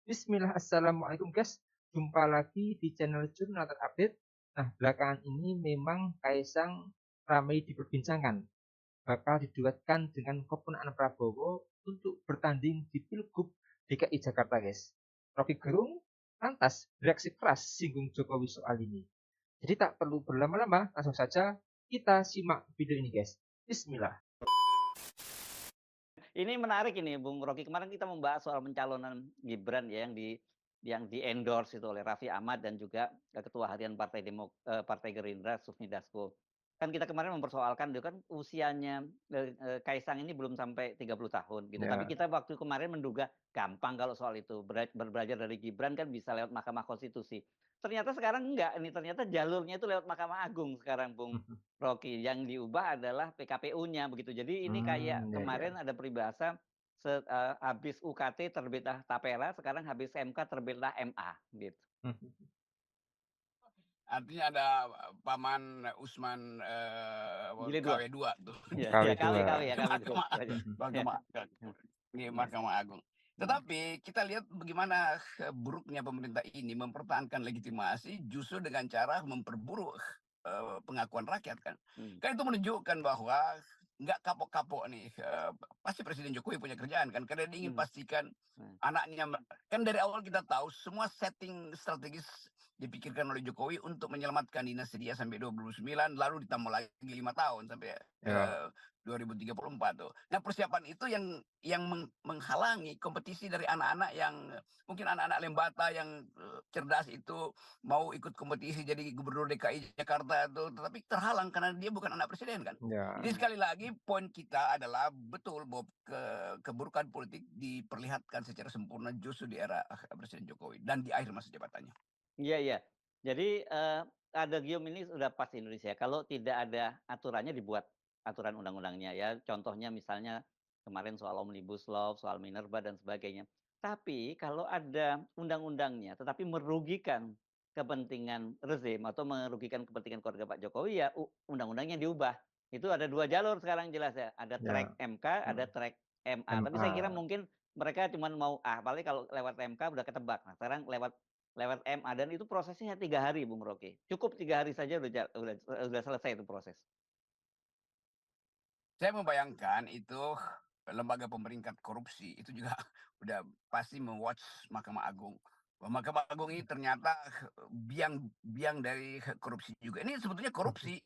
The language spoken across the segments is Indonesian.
Bismillah, assalamualaikum guys. Jumpa lagi di channel Jurnal Terupdate. Nah, belakangan ini memang Kaisang ramai diperbincangkan. Bakal diduetkan dengan keponakan Prabowo untuk bertanding di Pilgub DKI Jakarta, guys. Rocky Gerung lantas bereaksi keras singgung Jokowi soal ini. Jadi tak perlu berlama-lama, langsung saja kita simak video ini, guys. Bismillah. Ini menarik ini Bung Rocky, kemarin kita membahas soal pencalonan Gibran ya yang di-endorse itu oleh Raffi Ahmad dan juga Ketua Harian Partai Gerindra Sufmi Dasko. Kan kita kemarin mempersoalkan itu kan usianya Kaisang ini belum sampai 30 tahun gitu. Tapi Ya. kita waktu kemarin menduga gampang kalau soal itu. Belajar dari Gibran kan bisa lewat Mahkamah Konstitusi. Ternyata sekarang enggak, ini ternyata jalurnya itu lewat Mahkamah Agung sekarang Bung Rocky. Yang diubah adalah PKPU-nya begitu. Jadi ini kayak Ya, ya. kemarin ada peribahasa habis UKT terbitlah tapera, sekarang habis MK terbitlah MA gitu. Artinya ada Paman Usman Jilid 2. KW2 tuh. Ya, KW ya KW 2. KW ya KW itu. Mahkamah Agung. Tetapi kita lihat bagaimana buruknya pemerintah ini mempertahankan legitimasi justru dengan cara memperburuk pengakuan rakyat kan. Kan itu menunjukkan bahwa nggak kapok-kapok nih. Pasti Presiden Jokowi punya kerjaan kan karena dia ingin pastikan anaknya, kan dari awal kita tahu semua setting strategis dipikirkan oleh Jokowi untuk menyelamatkan dinasti dia sampai 29, lalu ditambah lagi 5 tahun sampai Ya. 2034 tuh. Nah, persiapan itu yang menghalangi kompetisi dari anak-anak yang mungkin anak-anak Lembata yang cerdas itu mau ikut kompetisi jadi gubernur DKI Jakarta itu, tetapi terhalang karena dia bukan anak presiden kan. Ya. Jadi sekali lagi poin kita adalah betul bahwa keburukan politik diperlihatkan secara sempurna justru di era Presiden Jokowi dan di akhir masa jabatannya. Iya iya. Jadi ada gium ini sudah pas di Indonesia. Kalau tidak ada aturannya dibuat aturan undang-undangnya ya. Contohnya misalnya kemarin soal Omnibus Law, soal Minerba dan sebagainya. Tapi kalau ada undang-undangnya tetapi merugikan kepentingan rezim atau merugikan kepentingan keluarga Pak Jokowi ya undang-undangnya diubah. Itu ada dua jalur sekarang jelas ya. Ada track Ya. MK, ada track MA. Tapi saya kira MA. mungkin mereka cuma mau paling kalau lewat MK udah ketebak. Nah, sekarang lewat lewat MA dan itu prosesnya 3 hari Bung Rocky. Cukup 3 hari saja udah selesai itu proses. Saya membayangkan itu lembaga pemeringkat korupsi itu juga udah pasti me-watch Mahkamah Agung. Bahwa Mahkamah Agung ini ternyata biang dari korupsi juga. Ini sebetulnya korupsi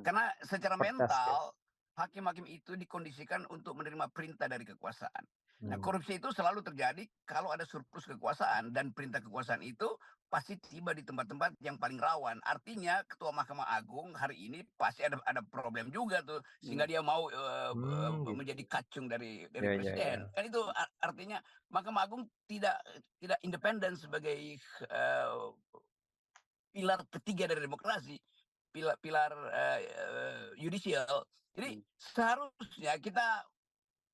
karena secara Perdas, guys. mental hakim-hakim itu dikondisikan untuk menerima perintah dari kekuasaan. Nah, Hmm. korupsi itu selalu terjadi kalau ada surplus kekuasaan dan perintah kekuasaan itu pasti tiba di tempat-tempat yang paling rawan. Artinya Ketua Mahkamah Agung hari ini pasti ada problem juga tuh sehingga dia mau Gitu. menjadi kacung dari Ya, ya, presiden. ya. Kan itu artinya Mahkamah Agung tidak independen sebagai pilar ketiga dari demokrasi, pilar yudisial. Jadi seharusnya kita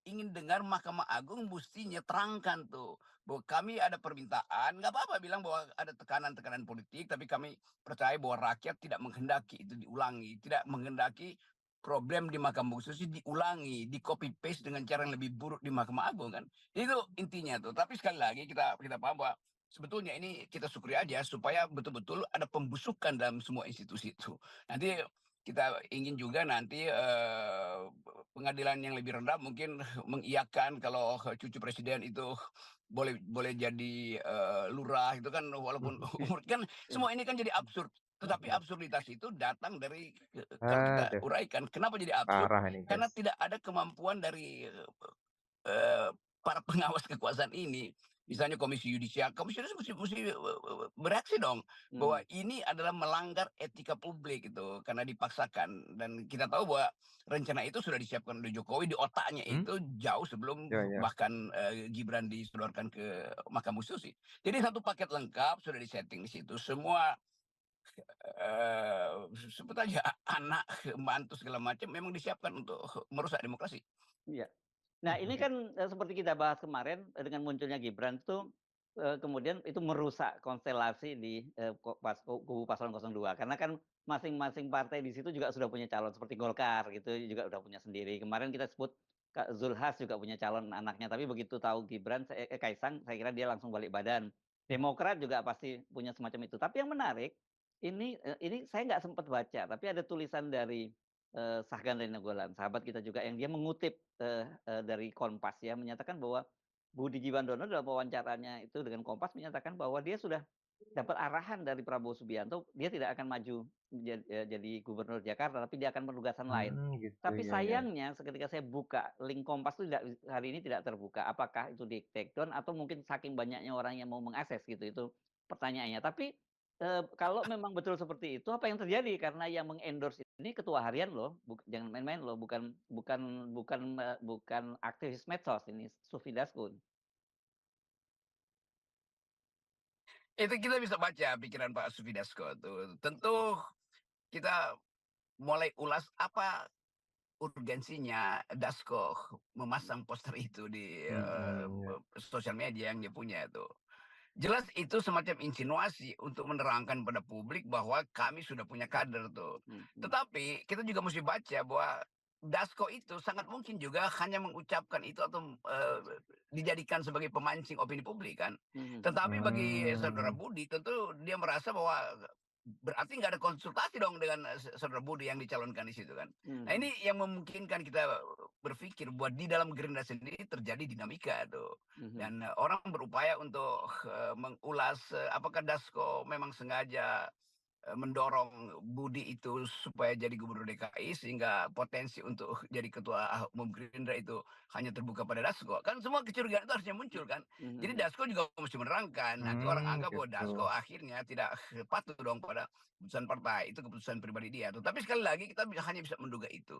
ingin dengar Mahkamah Agung mestinya terangkan tuh bahwa kami ada permintaan, nggak apa-apa bilang bahwa ada tekanan-tekanan politik, tapi kami percaya bahwa rakyat tidak menghendaki itu diulangi, tidak menghendaki problem di Mahkamah Konstitusi diulangi, di copy paste dengan cara yang lebih buruk di Mahkamah Agung kan. Itu intinya tuh. Tapi sekali lagi kita paham bahwa sebetulnya ini kita syukuri aja supaya betul-betul ada pembusukan dalam semua institusi itu. Nanti kita ingin juga nanti pengadilan yang lebih rendah mungkin mengiyakan kalau cucu presiden itu boleh jadi lurah itu kan walaupun umur kan semua ini kan jadi absurd. Tetapi absurditas itu datang dari kalau kita Aduh, uraikan kenapa jadi absurd? parah ini, Karena guys. tidak ada kemampuan dari para pengawas kekuasaan ini. Misalnya komisi yudisial mesti bereaksi dong bahwa ini adalah melanggar etika publik itu karena dipaksakan dan kita tahu bahwa rencana itu sudah disiapkan oleh Jokowi di otaknya Hmm? itu jauh sebelum Ya, ya. bahkan Gibran disodorkan ke Mahkamah Konstitusi. Jadi satu paket lengkap sudah disetting di situ. Semua sebut aja anak, mantu segala macam memang disiapkan untuk merusak demokrasi. Iya. Nah ini kan seperti kita bahas kemarin dengan munculnya Gibran itu kemudian itu merusak konstelasi di kubu paslon 02 karena kan masing-masing partai di situ juga sudah punya calon seperti Golkar gitu juga udah punya sendiri. Kemarin kita sebut Kak Zulhas juga punya calon anaknya, tapi begitu tahu Gibran, Kaisang, saya kira dia langsung balik badan. Demokrat juga pasti punya semacam itu. Tapi yang menarik, ini saya nggak sempat baca, tapi ada tulisan dari Sahgan Nainggolan, sahabat kita juga, yang dia mengutip dari Kompas ya, menyatakan bahwa Budi Jiwandono dalam wawancaranya itu dengan Kompas menyatakan bahwa dia sudah dapat arahan dari Prabowo Subianto, dia tidak akan maju jadi gubernur Jakarta, tapi dia akan penugasan lain. Gitu Tapi ya ya. sayangnya ketika saya buka link Kompas itu hari ini tidak terbuka. Apakah itu di take down atau mungkin saking banyaknya orang yang mau mengakses gitu, itu pertanyaannya. Tapi kalau memang betul seperti itu, apa yang terjadi? Karena yang mengendorse ini ketua harian loh, jangan main-main loh, bukan aktivis medsos, ini Sufi Daskun. Itu kita bisa baca pikiran Pak Sufidasko tuh. Tentu kita mulai ulas apa urgensinya Dasko memasang poster itu di Ya. sosial media yang dia punya itu. Jelas itu semacam insinuasi untuk menerangkan pada publik bahwa kami sudah punya kader tuh. Tetapi kita juga mesti baca bahwa Dasko itu sangat mungkin juga hanya mengucapkan itu atau dijadikan sebagai pemancing opini publik kan. Tetapi bagi saudara Budi tentu dia merasa bahwa berarti nggak ada konsultasi dong dengan saudara Budi yang dicalonkan di situ kan. Nah ini yang memungkinkan kita berpikir bahwa di dalam Gerindra sendiri terjadi dinamika tuh. Dan orang berupaya untuk mengulas apakah Dasko memang sengaja mendorong Budi itu supaya jadi gubernur DKI sehingga potensi untuk jadi ketua umum Gerindra itu hanya terbuka pada Dasko. Kan semua kecurigaan itu harusnya muncul kan. Jadi Dasko juga mesti menerangkan. Nanti orang anggap bahwa Dasko Gitu. akhirnya tidak patuh dong pada keputusan partai. Itu keputusan pribadi dia. Tapi sekali lagi kita hanya bisa menduga itu.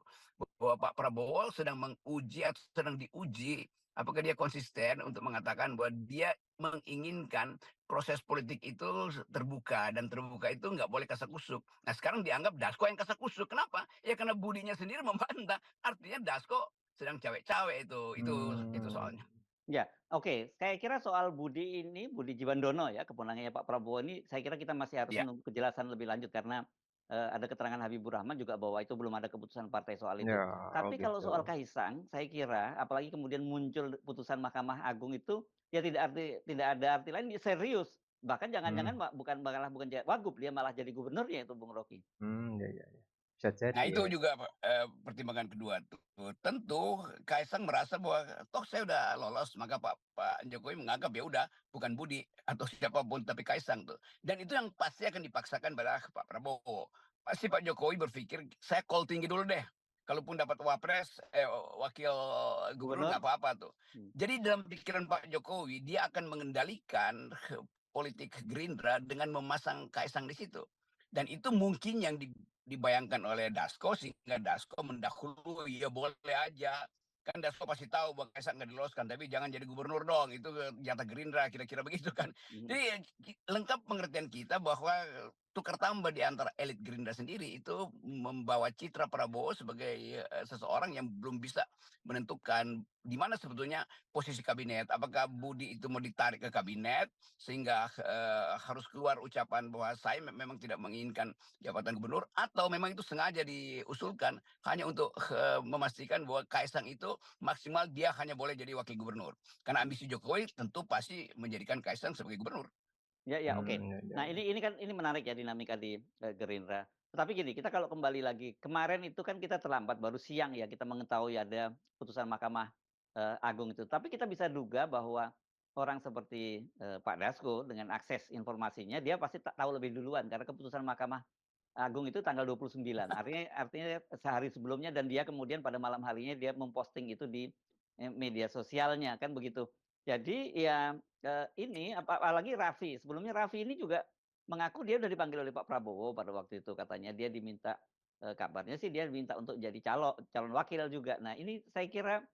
Bahwa Pak Prabowo sedang menguji atau sedang diuji apakah dia konsisten untuk mengatakan bahwa dia menginginkan proses politik itu terbuka, dan terbuka itu nggak boleh kasak-kusuk. Nah sekarang dianggap Dasko yang kasak-kusuk. Kenapa? Ya karena Budinya sendiri membantah. Artinya Dasko sedang cawe-cawe itu soalnya. Ya, oke. Saya kira soal Budi ini, Budi Jiwandono ya, keponakannya Pak Prabowo ini, saya kira kita masih harus Ya. menunggu kejelasan lebih lanjut karena ada keterangan Habibur Rahman juga bahwa itu belum ada keputusan partai soal itu. Ya, Tapi kalau gitu. soal Kaisang, saya kira apalagi kemudian muncul putusan Mahkamah Agung itu, ya tidak ada arti lain, dia serius. Bahkan jangan-jangan bukan wagub, dia malah jadi gubernurnya itu Bung Rocky. Ya. Bisa jadi Nah itu ya. juga pertimbangan kedua tuh. Tentu Kaisang merasa bahwa toh saya udah lolos, maka Pak Jokowi menganggap ya udah bukan Budi atau siapapun tapi Kaisang tuh. Dan itu yang pasti akan dipaksakan pada Pak Prabowo. Pasti Pak Jokowi berpikir saya call tinggi dulu deh. Kalaupun dapat wapres, wakil gubernur nggak apa-apa tuh. Jadi dalam pikiran Pak Jokowi dia akan mengendalikan politik Gerindra dengan memasang Kaisang di situ. Dan itu mungkin yang dibayangkan oleh Dasko sehingga Dasko mendahului, ya boleh aja. Kan Dasko pasti tahu bahwa Kaisang nggak diloloskan, tapi jangan jadi gubernur dong. Itu jatah Gerindra, kira-kira begitu kan. Jadi lengkap pengertian kita bahwa tukar tambah di antara elit Gerindra sendiri itu membawa citra Prabowo sebagai seseorang yang belum bisa menentukan di mana sebetulnya posisi kabinet. Apakah Budi itu mau ditarik ke kabinet sehingga harus keluar ucapan bahwa saya memang tidak menginginkan jabatan gubernur, atau memang itu sengaja diusulkan hanya untuk memastikan bahwa Kaisang itu maksimal dia hanya boleh jadi wakil gubernur. Karena ambisi Jokowi tentu pasti menjadikan Kaisang sebagai gubernur. Ya, oke. Ya. Nah, ini menarik ya dinamika di Gerindra. Tetapi gini, kita kalau kembali lagi, kemarin itu kan kita terlambat, baru siang ya kita mengetahui ada putusan Mahkamah Agung itu. Tapi kita bisa duga bahwa orang seperti Pak Dasko dengan akses informasinya, dia pasti tahu lebih duluan karena keputusan Mahkamah Agung itu tanggal 29. Artinya sehari sebelumnya, dan dia kemudian pada malam harinya dia memposting itu di media sosialnya kan begitu. Jadi ya ini apalagi Raffi. Sebelumnya Raffi ini juga mengaku dia sudah dipanggil oleh Pak Prabowo pada waktu itu, katanya dia diminta kabarnya sih dia diminta untuk jadi calon wakil juga. Nah, ini saya kira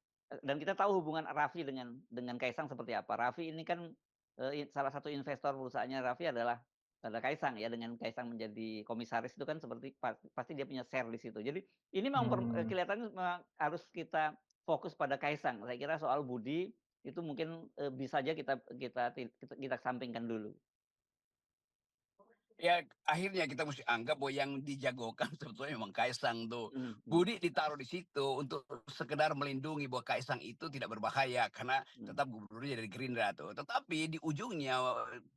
dan kita tahu hubungan Raffi dengan Kaisang seperti apa. Raffi ini kan salah satu investor perusahaannya Raffi adalah Kaisang ya, dengan Kaisang menjadi komisaris itu kan seperti pasti dia punya share di situ. Jadi ini memang kelihatannya memang harus kita fokus pada Kaisang. Saya kira soal Budi itu mungkin bisa aja kita sampingkan dulu. Ya akhirnya kita mesti anggap bahwa yang dijagokan sebetulnya memang Kaisang tuh. Mhm, mhm, Budi ditaruh di situ untuk sekedar melindungi bahwa Kaisang itu tidak berbahaya karena mhm. tetap gubernurnya dari Gerindra tuh. Tetapi di ujungnya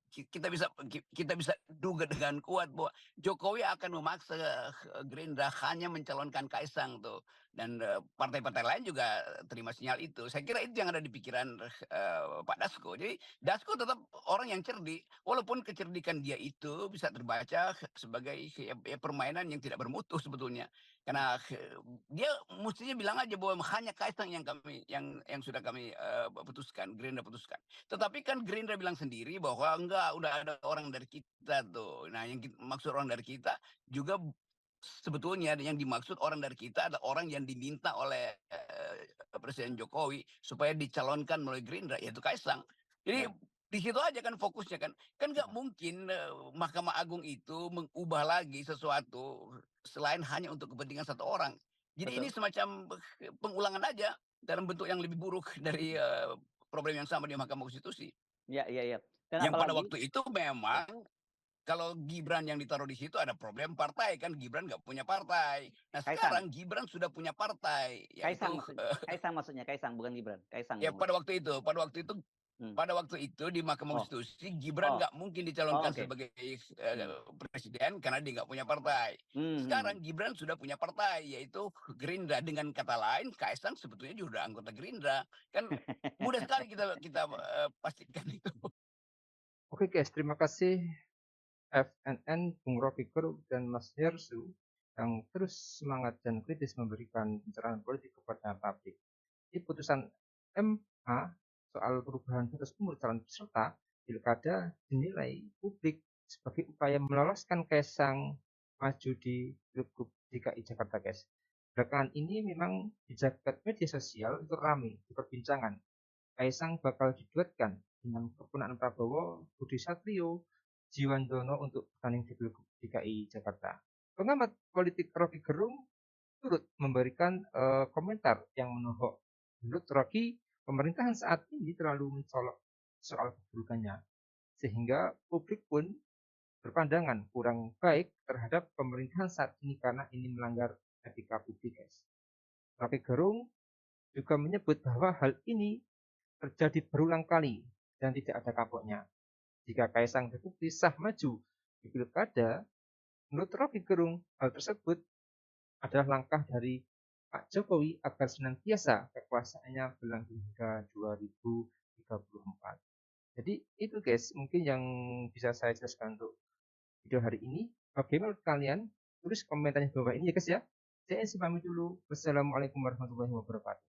kita bisa duga dengan kuat bahwa Jokowi akan memaksa Gerindra hanya mencalonkan Kaisang tuh. Dan partai-partai lain juga terima sinyal itu. Saya kira itu yang ada di pikiran Pak Dasko. Jadi Dasko tetap orang yang cerdik, walaupun kecerdikan dia itu bisa terbaca sebagai ya permainan yang tidak bermutu sebetulnya. Karena dia mestinya bilang aja bahwa hanya Kaisang yang sudah kami putuskan, Gerindra putuskan. Tetapi kan Gerindra bilang sendiri bahwa enggak, udah ada orang dari kita tuh. Nah, yang maksud orang dari kita juga sebetulnya yang dimaksud orang dari kita adalah orang yang diminta oleh Presiden Jokowi supaya dicalonkan melalui Gerindra, yaitu Kaisang. Jadi Ya, di situ aja kan fokusnya kan. Kan nggak ya, mungkin Mahkamah Agung itu mengubah lagi sesuatu selain hanya untuk kepentingan satu orang. Jadi ini betul. semacam pengulangan aja dalam bentuk yang lebih buruk dari problem yang sama di Mahkamah Konstitusi. Iya, iya, iya. Dan Yang pada apalagi waktu itu ya, memang kalau Gibran yang ditaruh di situ ada problem partai, kan Gibran nggak punya partai. Nah Kaisang, sekarang Gibran sudah punya partai, Kaisang yaitu maksudnya. Kaisang maksudnya, Kaisang bukan Gibran. Kaisang ya yang maksud. Hmm. pada waktu itu di Mahkamah Oh, Konstitusi Gibran oh, nggak mungkin oh, dicalonkan oke. sebagai Hmm. presiden karena dia nggak punya partai. Hmm, hmm, hmm. Sekarang Gibran sudah punya partai, yaitu Gerindra. Dengan kata lain, Kaisang sebetulnya juga anggota Gerindra. Kan mudah sekali kita kita pastikan itu. Oke guys, terima kasih FNN, Bung Rocky Gerung, dan Mas Hersu yang terus semangat dan kritis memberikan pencerahan politik kepada publik. Di putusan MH soal perubahan batas umur calon peserta pilkada dinilai publik sebagai upaya meloloskan Kaisang maju di Pilgub DKI Jakarta, guys. Belakangan ini memang di jagat media sosial itu ramai diperbincangkan. Kaisang bakal diduetkan dengan keponakan Prabowo, Budi Satrio, Jiwandono untuk bertanding di Pilgub DKI Jakarta. Pengamat politik Rocky Gerung turut memberikan komentar yang menohok. Menurut Rocky, pemerintahan saat ini terlalu mencolok soal keburukannya, sehingga publik pun berpandangan kurang baik terhadap pemerintahan saat ini karena ini melanggar etika publik, guys. Rocky Gerung juga menyebut bahwa hal ini terjadi berulang kali dan tidak ada kapoknya. Jika Kaisang terbukti sah maju di pilkada, menurut Rocky Gerung, hal tersebut adalah langkah dari Pak Jokowi agar senantiasa kekuasaannya berlanjut hingga 2034. Jadi itu guys, mungkin yang bisa saya jelaskan untuk video hari ini. Bagaimana menurut kalian? Tulis komentarnya di bawah ini ya guys ya. Saya pamit dulu. Wassalamualaikum warahmatullahi wabarakatuh.